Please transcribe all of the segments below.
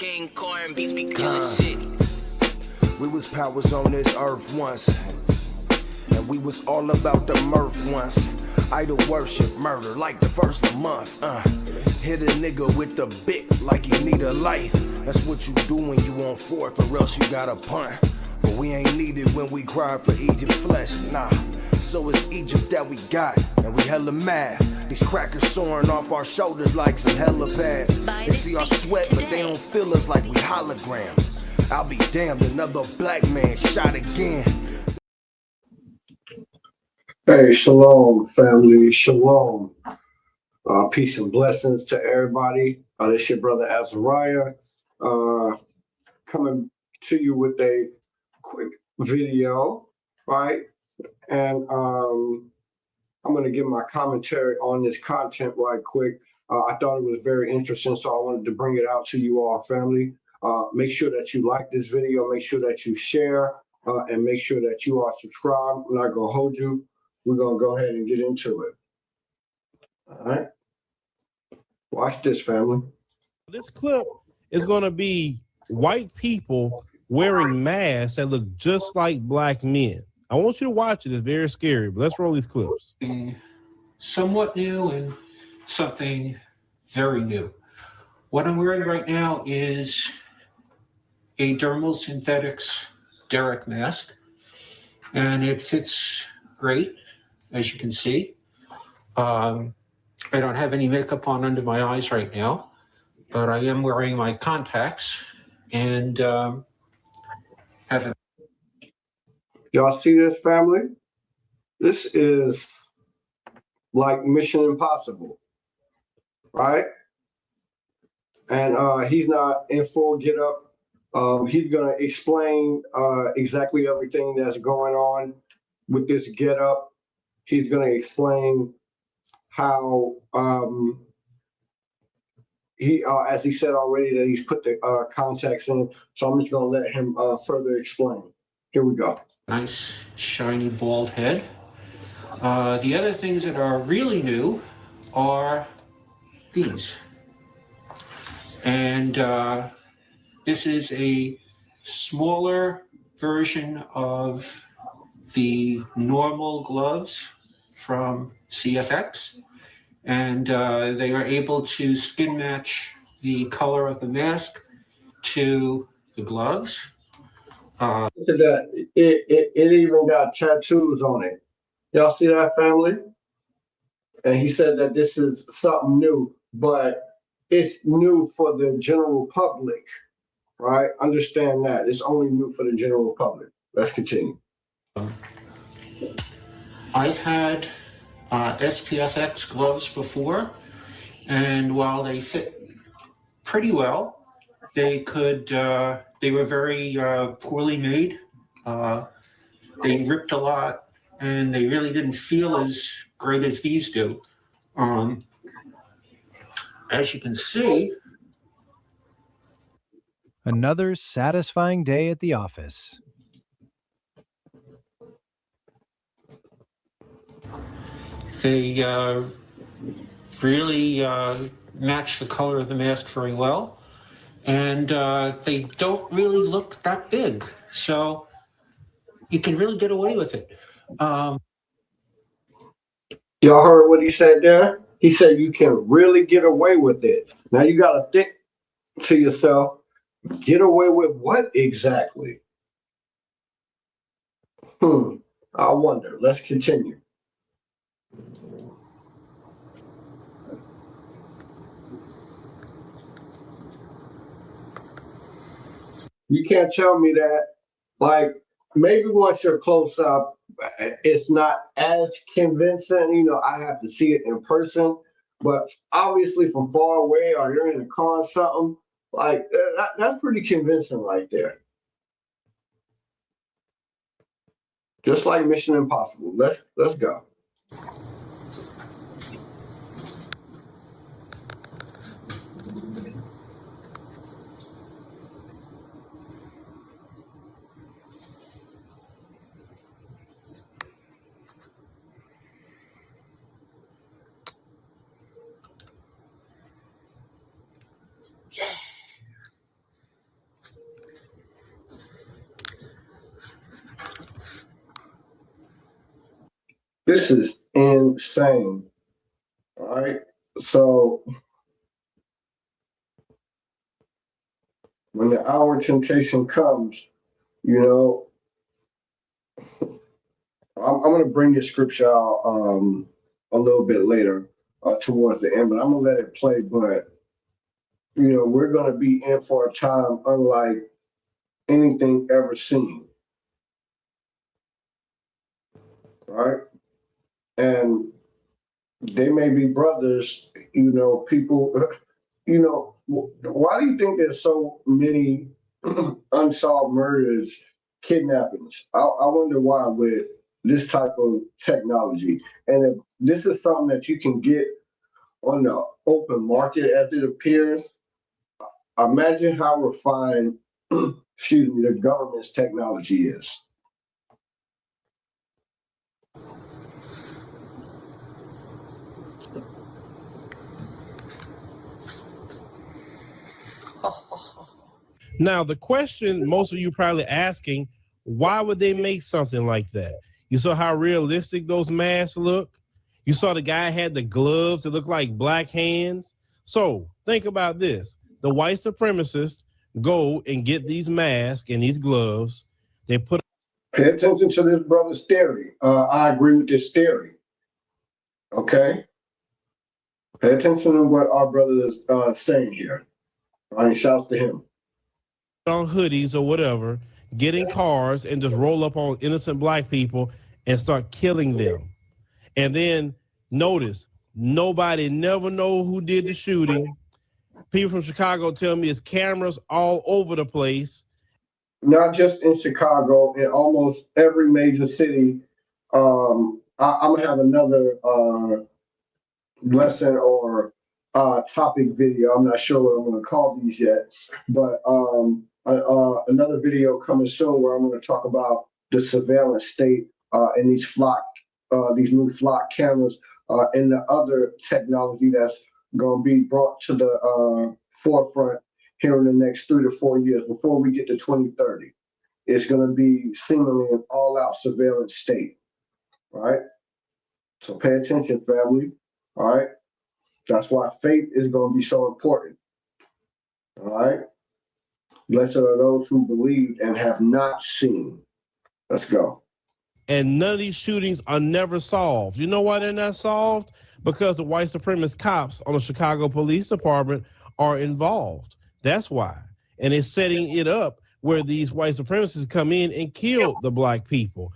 King Corn beats be killing shit. We was powers on this earth once, and we was all about the mirth once. Idol worship, murder like the first of the month. Hit a nigga with the bit like you need a light. That's what you do when you on fourth, or else you got a punt. But we ain't needed when we cry for Egypt flesh, nah. So it's Egypt that we got, and we hella mad. These crackers soaring off our shoulders like some helipads. They see our sweat, but they don't feel us like we holograms. I'll be damned, another black man shot again. Hey, shalom, family, shalom. Peace and blessings to everybody. This your brother Azariah, coming to you with a quick video, right? And I'm going to give my commentary on this content right quick. I thought it was very interesting, so I wanted to bring it out to you all, family. Make sure that you like this video, make sure that you share, and make sure that you are subscribed. I'm not going to hold you. We're going to go ahead and get into it. All right. Watch this, family. This clip is going to be white people wearing masks that look just like black men. I want you to watch it. It's very scary, but let's roll these clips. Somewhat new and something very new. What I'm wearing right now is a dermal synthetics derrick mask, and it fits great, as you can see. I don't have any makeup on under my eyes right now, but I am wearing my contacts and have. Y'all see this, family? This is like Mission Impossible, right? And he's not in full get up. He's going to explain exactly everything that's going on with this get up. He's going to explain how he, as he said already, that he's put the contacts in. So I'm just going to let him further explain. Here we go. Nice, shiny, bald head. The other things that are really new are these. And this is a smaller version of the normal gloves from CFX. And they are able to skin match the color of the mask to the gloves. Look at that. It even got tattoos on it. Y'all see that, family? And he said that this is something new, but it's new for the general public, right? Understand that. It's only new for the general public. Let's continue. I've had SPFX gloves before, and while they fit pretty well, they were very poorly made. They ripped a lot, and they really didn't feel as great as these do. As you can see, another satisfying day at the office. they really match the color of the mask very well, and they don't really look that big, so you can really get away with it. Y'all heard what he said there? He said you can really get away with it. Now you got to think to yourself, get away with what exactly? I wonder. Let's continue. You can't tell me that, like, maybe once you're close up, it's not as convincing. You know, I have to see it in person, but obviously from far away, or you're in a car or something, like that's pretty convincing right there. Just like Mission Impossible. Let's go. This is insane. All right. So when the hour of temptation comes, you know, I'm going to bring this scripture out a little bit later towards the end, but I'm going to let it play. But, you know, we're going to be in for a time unlike anything ever seen. Right? And they may be brothers, you know, people, you know, why do you think there's so many unsolved murders, kidnappings? I wonder why with this type of technology. And if this is something that you can get on the open market as it appears, imagine how refined, excuse me, the government's technology is. Now, the question most of you probably asking, why would they make something like that? You saw how realistic those masks look? You saw the guy had the gloves that look like black hands? So think about this. The white supremacists go and get these masks and these gloves. They put. Pay attention to this brother's theory. I agree with this theory. Okay? Pay attention to what our brother is saying here. All right, shouts to him. On hoodies or whatever, get in cars and just roll up on innocent black people and start killing them. And then notice, nobody never know who did the shooting. People from Chicago tell me it's cameras all over the place. Not just in Chicago, in almost every major city. I'm gonna have another lesson or topic video. I'm not sure what I'm gonna call these yet, but another video coming soon where I'm gonna talk about the surveillance state and these new flock cameras and the other technology that's gonna be brought to the forefront here in the next 3 to 4 years before we get to 2030. It's going to be seemingly an all-out surveillance state, right? So pay attention, family, all right? That's why faith is going to be so important, all right? Blessed are those who believe and have not seen. Let's go. And none of these shootings are never solved. You know why they're not solved? Because the white supremacist cops on the Chicago Police Department are involved. That's why. And it's setting it up where these white supremacists come in and kill the black people.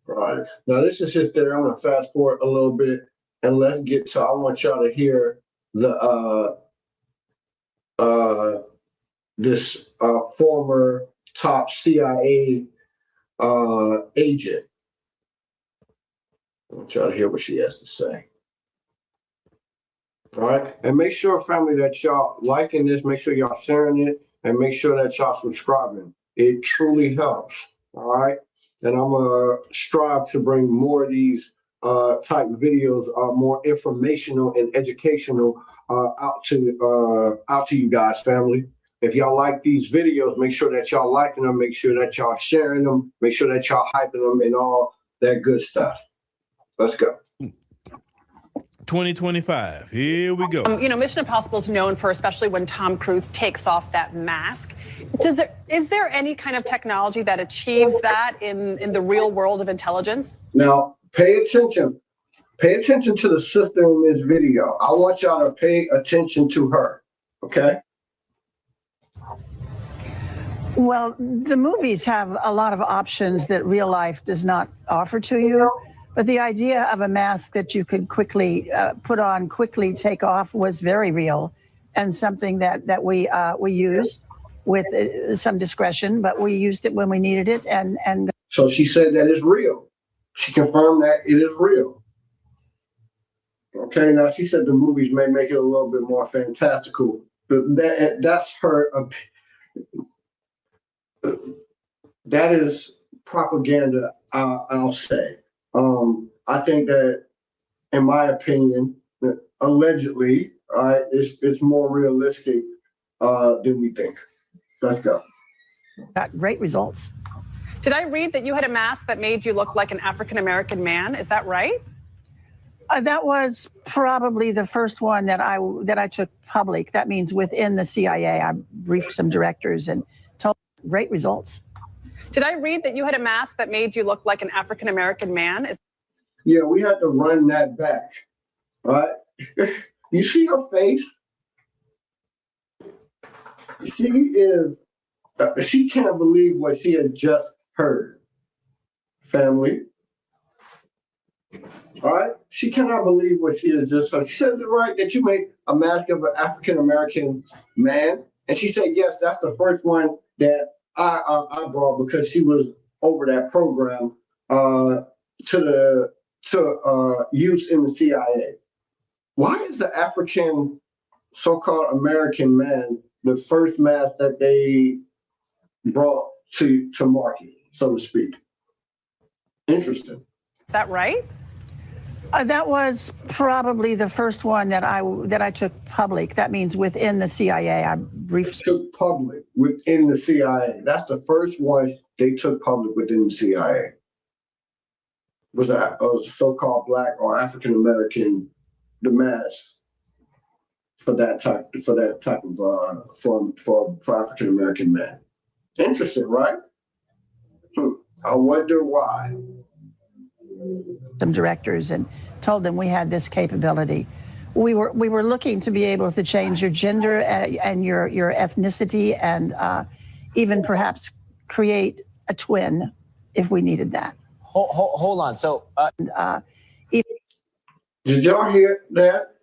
Right. Now, this is just there. I'm going to fast forward a little bit and let's get to, I want y'all to hear the this former top CIA agent. I want y'all to hear what she has to say. All right. And make sure, family, that y'all liking this, make sure y'all sharing it, and make sure that y'all subscribing. It truly helps. All right. And I'm going to strive to bring more of these type videos, more informational and educational out to you guys, family. If y'all like these videos, make sure that y'all liking them, make sure that y'all sharing them, make sure that y'all hyping them and all that good stuff. Let's go. 2025. Here we go. You know, Mission Impossible is known for, especially when Tom Cruise takes off that mask. Is there any kind of technology that achieves that in the real world of intelligence? Now, pay attention. Pay attention to the sister in this video. I want y'all to pay attention to her, okay? Well, the movies have a lot of options that real life does not offer to you. But the idea of a mask that you could quickly put on, quickly take off was very real and something that we used with some discretion, but we used it when we needed it. And So she said that it's real. She confirmed that it is real. Okay, now she said the movies may make it a little bit more fantastical, but that's her. That is propaganda, I'll say. I think that, in my opinion, allegedly, it's more realistic than we think. Let's go. got great results. Did I read that you had a mask that made you look like an African-American man? Is that right? That was probably the first one that I took public. That means within the CIA. I briefed some directors and told great results. Did I read that you had a mask that made you look like an African American man? Yeah, we had to run that back, right? You see her face? She can't believe what she had just heard, family. All right? She cannot believe what she has just heard. She says it right that you make a mask of an African American man. And she said, yes, that's the first one that I brought because she was over that program to use in the CIA. Why is the African so-called American man the first mask that they brought to market, so to speak? Interesting. Is that right? That was probably the first one that I took public. That means within the CIA. I briefed. Took public within the CIA. That's the first one they took public within the CIA. Was that a so-called Black or African American, the mask for that type of for African American men. Interesting, right? I wonder why. Some directors and told them we had this capability. We were looking to be able to change your gender and your ethnicity and even perhaps create a twin if we needed that. Hold on. So, did y'all hear that?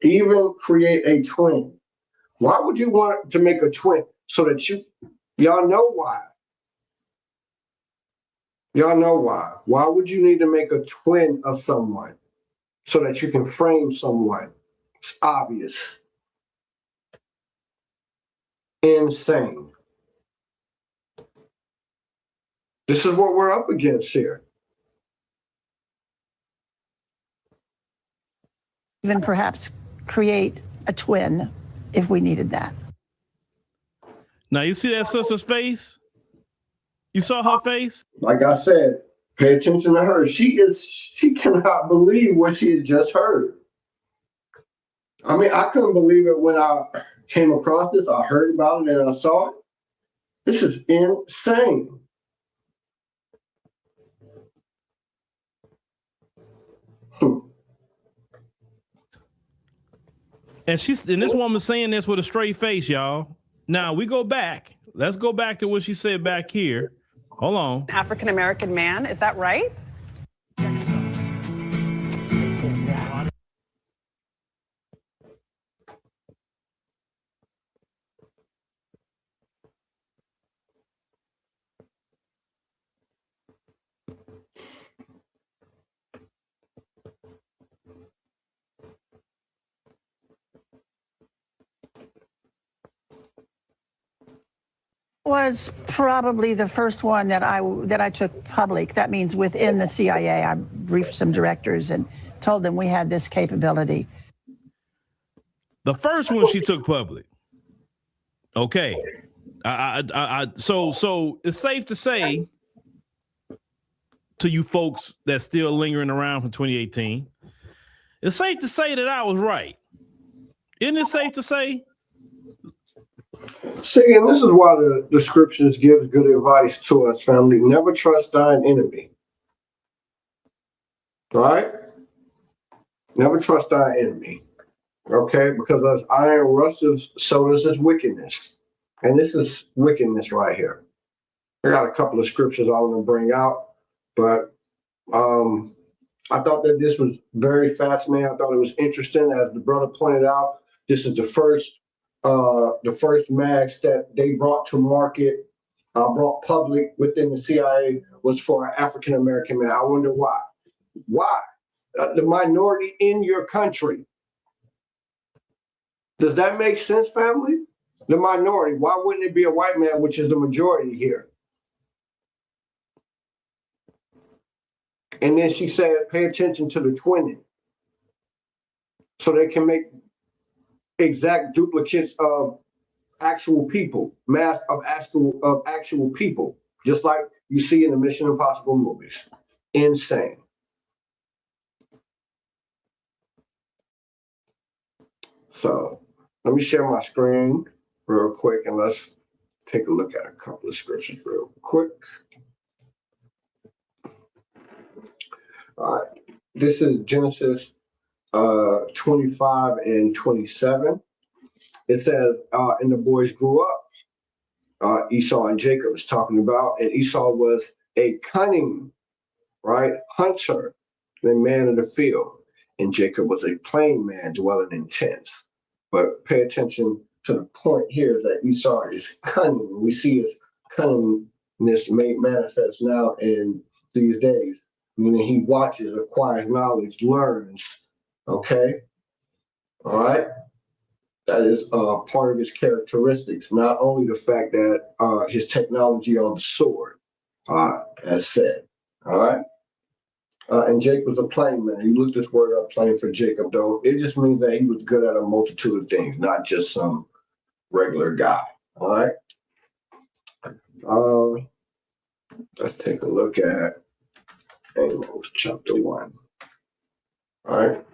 Even create a twin. Why would you want to make a twin? So that y'all know why. Y'all know why. Why would you need to make a twin of someone? So that you can frame someone. It's obvious. Insane. This is what we're up against here. Even perhaps create a twin if we needed that. Now you see that sister's face? You saw her face? Like I said, pay attention to her. She cannot believe what she had just heard. I mean, I couldn't believe it when I came across this. I heard about it and I saw it. This is insane. And this woman's saying this with a straight face, y'all. Now we go back. Let's go back to what she said back here. Hold on. African American man, is that right? Was probably the first one that I took public. That means within the CIA. I briefed some directors and told them we had this capability. The first one she took public. Okay. So it's safe to say to you folks that's still lingering around from 2018, it's safe to say that I was right. Isn't it safe to say? See, and this is why the scriptures give good advice to us, family. Never trust thine enemy. Right? Never trust thine enemy. Okay? Because as iron rusteth, so does its wickedness. And this is wickedness right here. I got a couple of scriptures I want to bring out, but I thought that this was very fascinating. I thought it was interesting. As the brother pointed out, this is the first mask that they brought to market, brought public within the CIA was for an African American man. I wonder why. Why? The minority in your country. Does that make sense, family? The minority. Why wouldn't it be a white man, which is the majority here? And then she said, pay attention to the twinning. So they can make exact duplicates of actual people, mass of actual people, just like you see in the Mission Impossible movies. Insane. So let me share my screen real quick and let's take a look at a couple of scriptures real quick. All right. This is Genesis 25 and 27. It says, and the boys grew up. Esau and Jacob is talking about, and Esau was a cunning, right, hunter, a man of the field, and Jacob was a plain man dwelling in tents. But pay attention to the point here is that Esau is cunning. We see his cunningness made manifest now in these days, meaning he watches, acquires knowledge, learns. Okay, all right. That is part of his characteristics, not only the fact that his technology on the sword, as said, all right? And Jacob was a plain man. You look this word up, plain for Jacob, though. It just means that he was good at a multitude of things, not just some regular guy, all right? Let's take a look at Amos chapter 1, all right?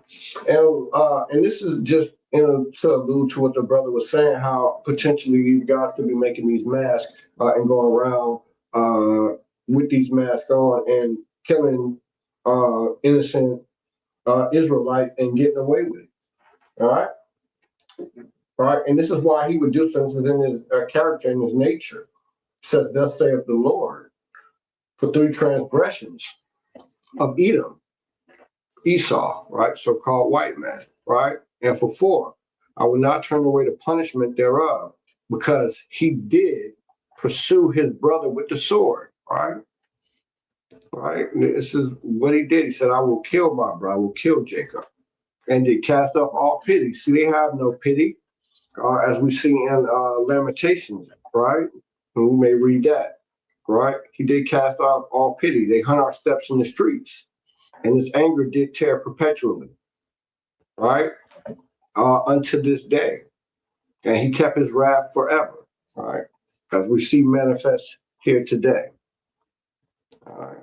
And this is just to allude to what the brother was saying, how potentially these guys could be making these masks and going around with these masks on and killing innocent Israelites and getting away with it. All right? All right. And this is why he would do so. This is in his character and his nature. It says, thus saith the Lord, for 3 transgressions of Edom, Esau, right? So-called white man, right? And for 4, I will not turn away the punishment thereof, because he did pursue his brother with the sword, right? Right? This is what he did. He said, I will kill my brother, I will kill Jacob. And they cast off all pity. See, they have no pity, as we see in Lamentations, right? And we may read that, right? He did cast off all pity. They hunt our steps in the streets. And his anger did tear perpetually, right? Unto this day. And he kept his wrath forever, right? As we see manifest here today. All right.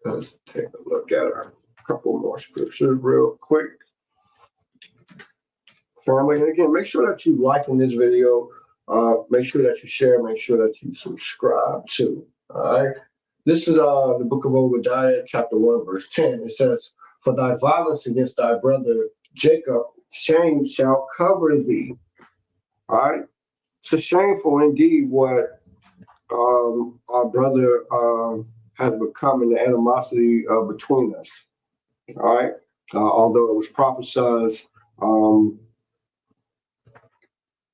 Let's take a look at a couple more scriptures real quick. Family, and again, make sure that you like in this video. Make sure that you share. Make sure that you subscribe too. All right. This is the book of Obadiah, chapter 1, verse 10. It says, for thy violence against thy brother Jacob, shame shall cover thee. All right. It's shameful indeed what our brother has become in the animosity between us. All right. Although it was prophesied,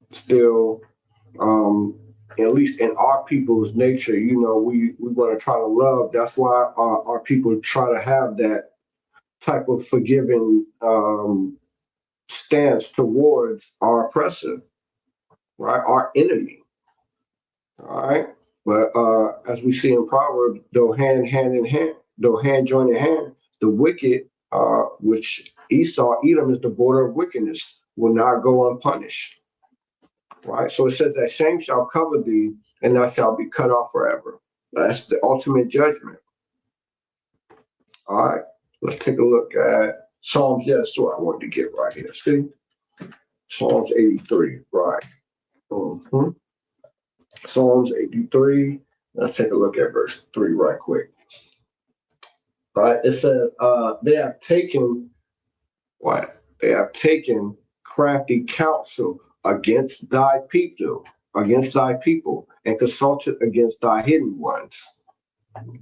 still, at least in our people's nature, you know, we want to try to love. That's why our people try to have that type of forgiving stance towards our oppressor, right? Our enemy. All right. But as we see in Proverbs, though hand in hand, though hand join in hand, the wicked, which Esau, Edom is the border of wickedness, will not go unpunished. Right? So it says that shame shall cover thee, and thou shalt be cut off forever. That's the ultimate judgment. All right. Let's take a look at Psalms. Yes, so I wanted to get right here. See? Psalms 83. Right. Mm-hmm. Psalms 83. Let's take a look at verse 3 right quick. All right. It says, they have taken what? They have taken crafty counsel against thy people, and consulted against thy hidden ones.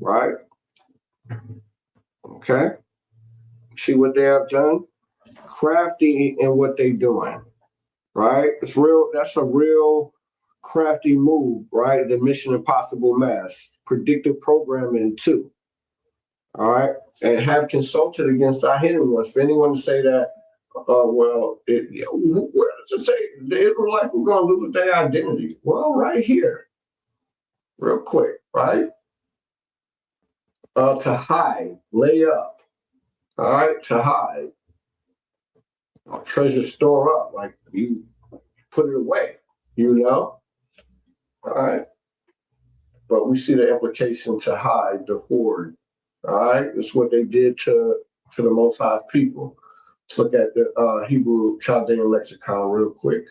Right? Okay. See what they have done? Crafty in what they're doing. Right? It's real. That's a real crafty move, right? The Mission Impossible mask, predictive programming too. All right. And have consulted against our hidden ones. For anyone to say that, where does it say the Israelites were going to lose their identity? Well, right here, real quick, right? To hide, lay up, all right, to hide. Treasure store up, like you put it away, you know? All right. But we see the implication to hide, the hoard, all right? It's what they did to the Most High's people, Let's look at the Hebrew Chaldean lexicon real quick.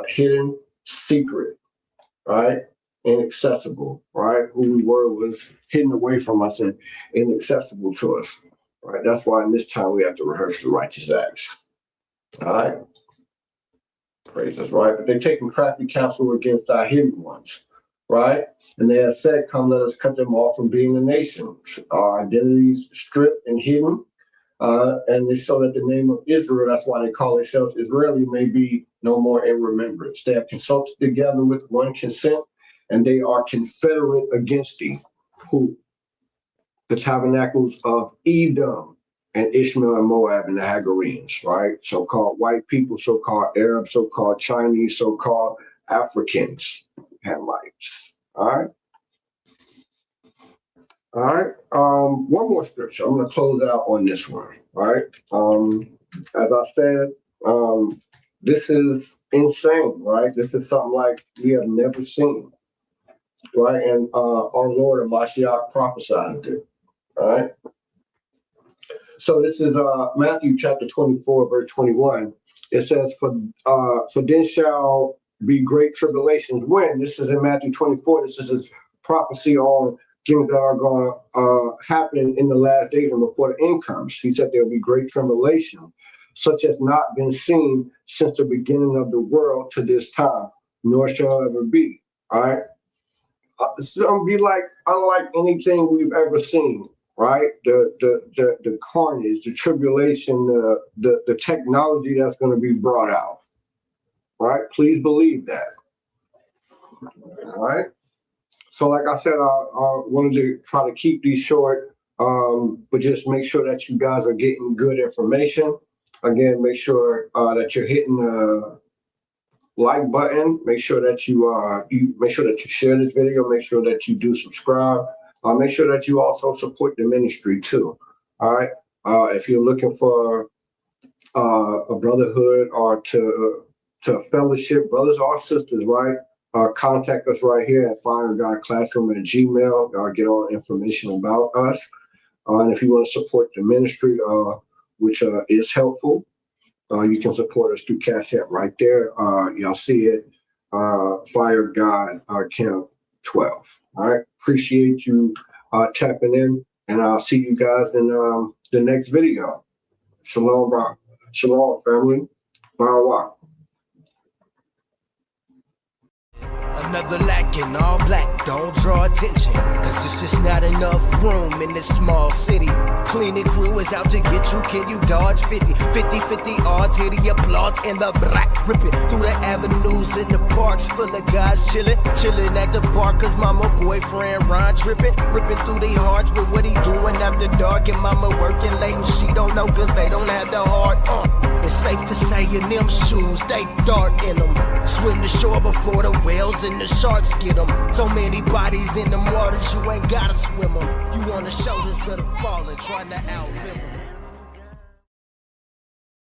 Hidden, secret, right? Inaccessible, right? Who we were was hidden away from us and inaccessible to us, right? That's why in this time we have to rehearse the righteous acts, all right? Praise us, right? But they're taking crafty counsel against our hidden ones, right? And they have said, come, let us cut them off from being a nation. Our identities stripped and hidden. And they so that the name of Israel, that's why they call themselves Israeli, may be no more in remembrance. They have consulted together with one consent, and they are confederate against thee. Who? The tabernacles of Edom and Ishmael and Moab and the Hagarenes, right? So-called white people, so-called Arabs, so-called Chinese, so-called Africans, Hamites, all right? All right, one more scripture. I'm going to close out on this one, all right? As I said, this is insane, right? This is something like we have never seen, right? And our Lord hamashiach prophesied it, all right? So this is Matthew chapter 24, verse 21. It says, for then shall be great tribulations. When? This is in Matthew 24. This is his prophecy on things that are going to happen in the last days and before the end comes. He said there will be great tribulation, such as not been seen since the beginning of the world to this time, nor shall ever be. All right. It's going to be like unlike anything we've ever seen. Right, the carnage, the tribulation, the technology that's going to be brought out. Right, please believe that. All right. So, like I said, I wanted to try to keep these short, but just make sure that you guys are getting good information. Again, make sure that you're hitting the like button. Make sure that you share this video. Make sure that you do subscribe. Make sure that you also support the ministry too. All right. If you're looking for a brotherhood or to fellowship, brothers or sisters, right? Contact us right here at firegodclassroom@gmail.com. Get all the information about us. And if you want to support the ministry, which is helpful, you can support us through Cash App right there. Y'all see it. Fire God Camp 12. All right. Appreciate you tapping in, and I'll see you guys in the next video. Shalom, bro. Shalom, family. Bye. Another lacking, all black, don't draw attention, cause it's just not enough room in this small city. Cleaning crew is out to get you, can you dodge 50 odds, hear the applause and the black ripping through the avenues in the parks full of guys chilling at the bar, cause mama boyfriend Ron ripping through their hearts, but what he doing after dark, and mama working late and she don't know cause they don't have the heart. It's safe to say in them shoes, they dark in them. Swim the shore before the whales and the sharks get them. So many bodies in the waters, you ain't gotta swim them. You on the shoulders of the fallen, trying to outlive them.